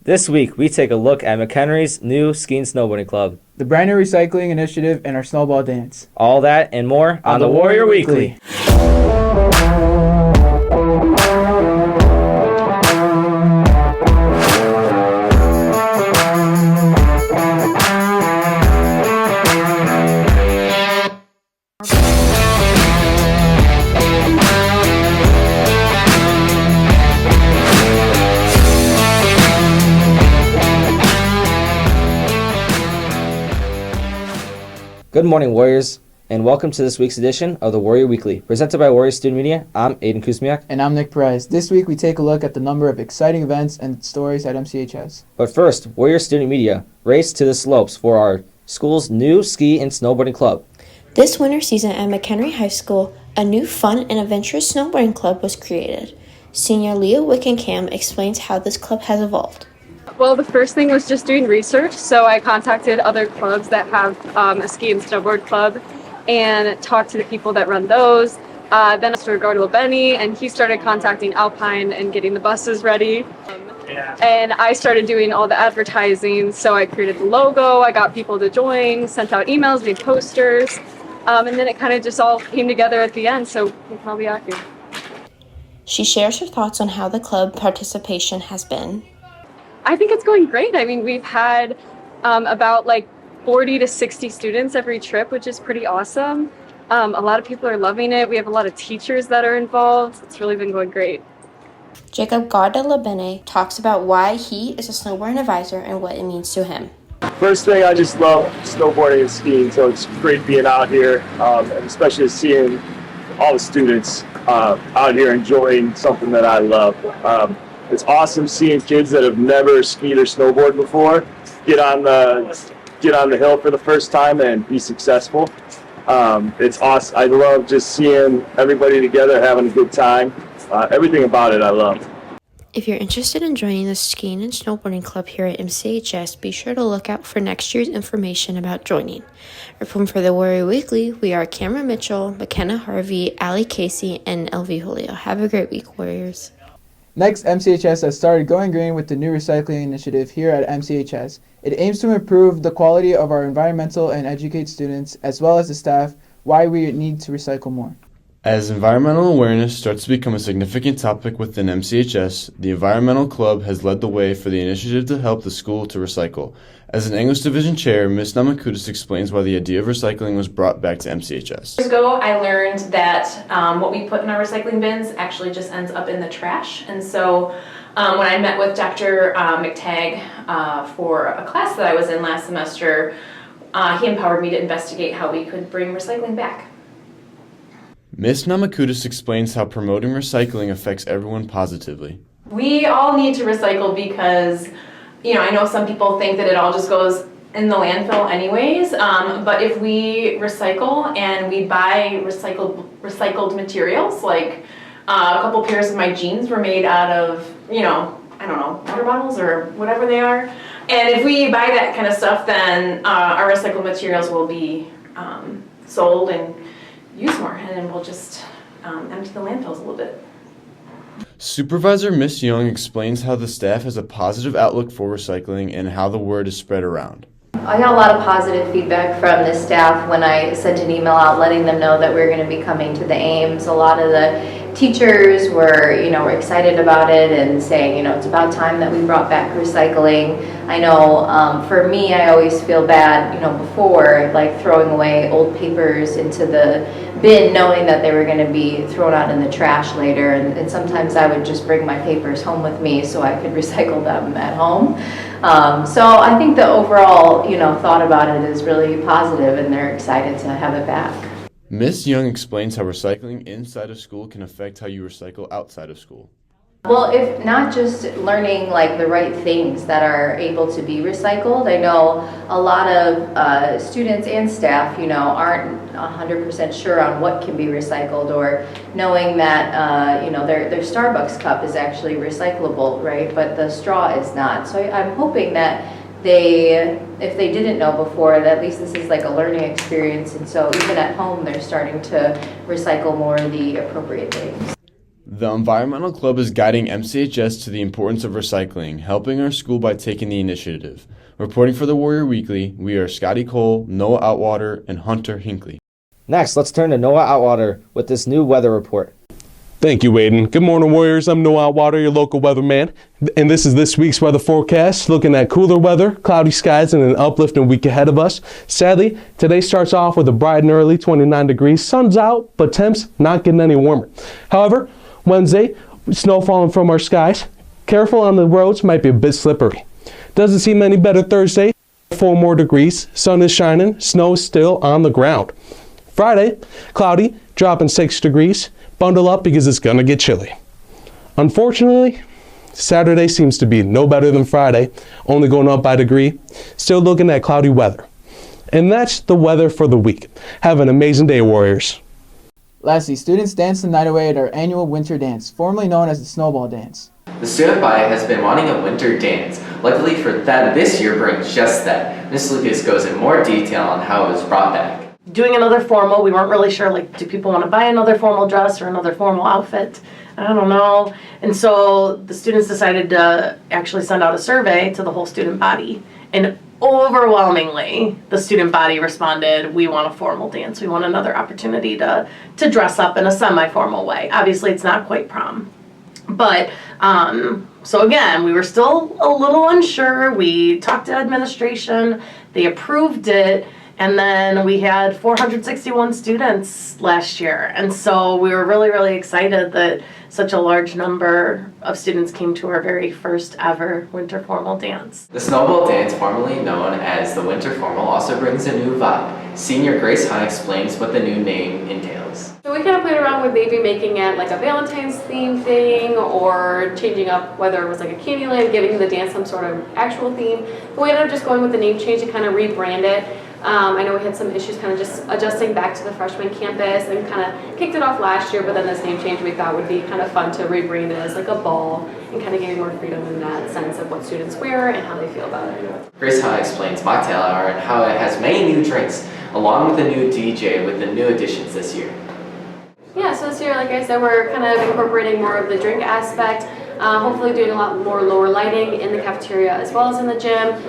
This week, we take a look at McHenry's new ski and snowboarding club. The brand new recycling initiative and our Snowball dance. All that and more on the Warrior Weekly. Good morning, Warriors, and welcome to this week's edition of the Warrior Weekly. Presented by Warrior Student Media, I'm Aiden Kuzmiak. And I'm Nick Perez. This week we take a look at the number of exciting events and stories at MCHS. But first, Warrior Student Media, race to the slopes for our school's new ski and snowboarding club. This winter season at McHenry High School, a new fun and adventurous snowboarding club was created. Senior Leah Wickenham explains how this club has evolved. Well, the first thing was just doing research, so I contacted other clubs that have a ski and snowboard club and talked to the people that run those. Then I started to go to Benny, and he started contacting Alpine and getting the buses ready. And I started doing all the advertising, so I created the logo, I got people to join, sent out emails, made posters, and then it kind of just all came together at the end, so we'll probably out here. She shares her thoughts on how the club participation has been. I think it's going great. I mean, we've had about 40 to 60 students every trip, which is pretty awesome. A lot of people are loving it. We have a lot of teachers that are involved. It's really been going great. Jacob Gaudelabene talks about why he is a snowboarding advisor and what it means to him. First thing, I just love snowboarding and skiing, so it's great being out here, and especially seeing all the students out here enjoying something that I love. It's awesome seeing kids that have never skied or snowboarded before get on the hill for the first time and be successful. It's awesome. I love just seeing everybody together having a good time. Everything about it I love. If you're interested in joining the skiing and snowboarding club here at MCHS, be sure to look out for next year's information about joining. Reporting for the Warrior Weekly, we are Cameron Mitchell, McKenna Harvey, Allie Casey, and LV Julio. Have a great week, Warriors. Next, MCHS has started going green with the new recycling initiative here at MCHS. It aims to improve the quality of our environmental and educate students, as well as the staff, why we need to recycle more. As environmental awareness starts to become a significant topic within MCHS, the Environmental Club has led the way for the initiative to help the school to recycle. As an English Division Chair, Ms. Namakudis explains why the idea of recycling was brought back to MCHS. Years ago, I learned that what we put in our recycling bins actually just ends up in the trash. And so when I met with Dr. McTagg for a class that I was in last semester, he empowered me to investigate how we could bring recycling back. Ms. Namakudis explains how promoting recycling affects everyone positively. We all need to recycle because, I know some people think that it all just goes in the landfill anyways, but if we recycle and we buy recycled materials, like a couple pairs of my jeans were made out of, water bottles or whatever they are, and if we buy that kind of stuff, then our recycled materials will be sold and use more, and then we'll just empty the landfills a little bit. Supervisor Miss Young explains how the staff has a positive outlook for recycling and how the word is spread around. I got a lot of positive feedback from the staff when I sent an email out letting them know that we're going to be coming to the Ames. A lot of the teachers were excited about it and saying, it's about time that we brought back recycling. I know for me, I always feel bad, before, throwing away old papers into the bin knowing that they were going to be thrown out in the trash later, and sometimes I would just bring my papers home with me so I could recycle them at home. So I think the overall thought about it is really positive, and they're excited to have it back. Ms. Young explains how recycling inside of school can affect how you recycle outside of school. Well, if not just learning the right things that are able to be recycled. I know a lot of students and staff, aren't 100% sure on what can be recycled, or knowing that, their Starbucks cup is actually recyclable, right? But the straw is not. So I'm hoping that if they didn't know before, that at least this is a learning experience, and so even at home they're starting to recycle more of the appropriate things. The Environmental Club is guiding MCHS to the importance of recycling, helping our school by taking the initiative. Reporting for the Warrior Weekly, we are Scotty Cole, Noah Outwater, and Hunter Hinckley. Next, let's turn to Noah Outwater with this new weather report. Thank you, Aiden. Good morning, Warriors. I'm Noah Outwater, your local weatherman, and this is this week's weather forecast, looking at cooler weather, cloudy skies, and an uplifting week ahead of us. Sadly, today starts off with a bright and early 29 degrees. Sun's out, but temps not getting any warmer. However, Wednesday, snow falling from our skies. Careful on the roads, might be a bit slippery. Doesn't seem any better Thursday. 4 more degrees, sun is shining, snow is still on the ground. Friday, cloudy, dropping 6 degrees. Bundle up because it's gonna get chilly. Unfortunately, Saturday seems to be no better than Friday, only going up by a degree. Still looking at cloudy weather. And that's the weather for the week. Have an amazing day, Warriors. Lastly, students danced the night away at our annual winter dance, formerly known as the Snowball dance. The student body has been wanting a winter dance. Luckily for that, this year brings just that. Ms. Lucas goes in more detail on how it was brought back. Doing another formal, we weren't really sure, like, do people want to buy another formal dress or another formal outfit? I don't know. And so the students decided to actually send out a survey to the whole student body. And overwhelmingly, the student body responded, we want a formal dance. We want another opportunity to dress up in a semi-formal way. Obviously, it's not quite prom. But, so again, we were still a little unsure. We talked to administration. They approved it. And then we had 461 students last year. And so we were really, really excited that such a large number of students came to our very first ever winter formal dance. The Snowball dance, formerly known as the Winter Formal, also brings a new vibe. Senior Grace Hahn explains what the new name entails. So we kind of played around with maybe making it like a Valentine's theme thing, or changing up whether it was like a Candyland, giving the dance some sort of actual theme. But we ended up just going with the name change to kind of rebrand it. I know we had some issues kind of just adjusting back to the freshman campus, and kind of kicked it off last year, but then this name change we thought would be kind of fun to rebrand it as like a ball, and kind of give more freedom in that sense of what students wear and how they feel about it. Grace Hahn explains mocktail hour and how it has many new drinks, along with a new DJ with the new additions this year. Yeah, so this year, like I said, we're kind of incorporating more of the drink aspect, hopefully doing a lot more lower lighting in the cafeteria as well as in the gym,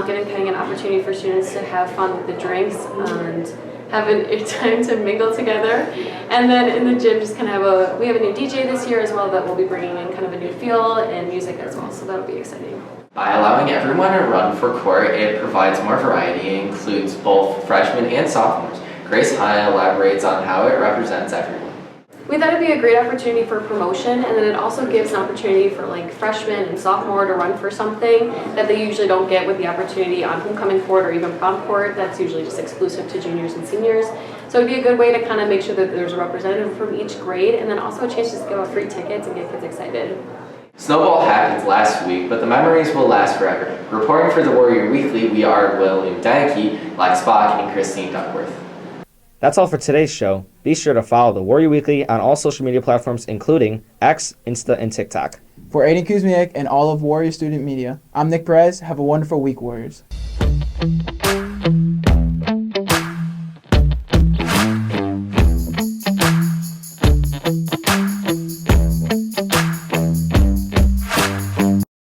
getting an opportunity for students to have fun with the drinks and have a time to mingle together. And then in the gym, just kind of we have a new DJ this year as well that will be bringing in kind of a new feel and music as well, so that'll be exciting. By allowing everyone to run for court, it provides more variety and includes both freshmen and sophomores. Grace Hahn elaborates on how it represents everyone. We thought it'd be a great opportunity for promotion, and then it also gives an opportunity for like freshmen and sophomore to run for something that they usually don't get with the opportunity on homecoming court or even prom court. That's usually just exclusive to juniors and seniors. So it'd be a good way to kind of make sure that there's a representative from each grade, and then also a chance to give out free tickets and get kids excited. Snowball happened last week, but the memories will last forever. Reporting for the Warrior Weekly, we are William Deneke, Lex Bach, and Christine Duckworth. That's all for today's show. Be sure to follow the Warrior Weekly on all social media platforms, including X, Insta, and TikTok. For Aiden Kuzmiak and all of Warrior Student Media, I'm Nick Perez. Have a wonderful week, Warriors.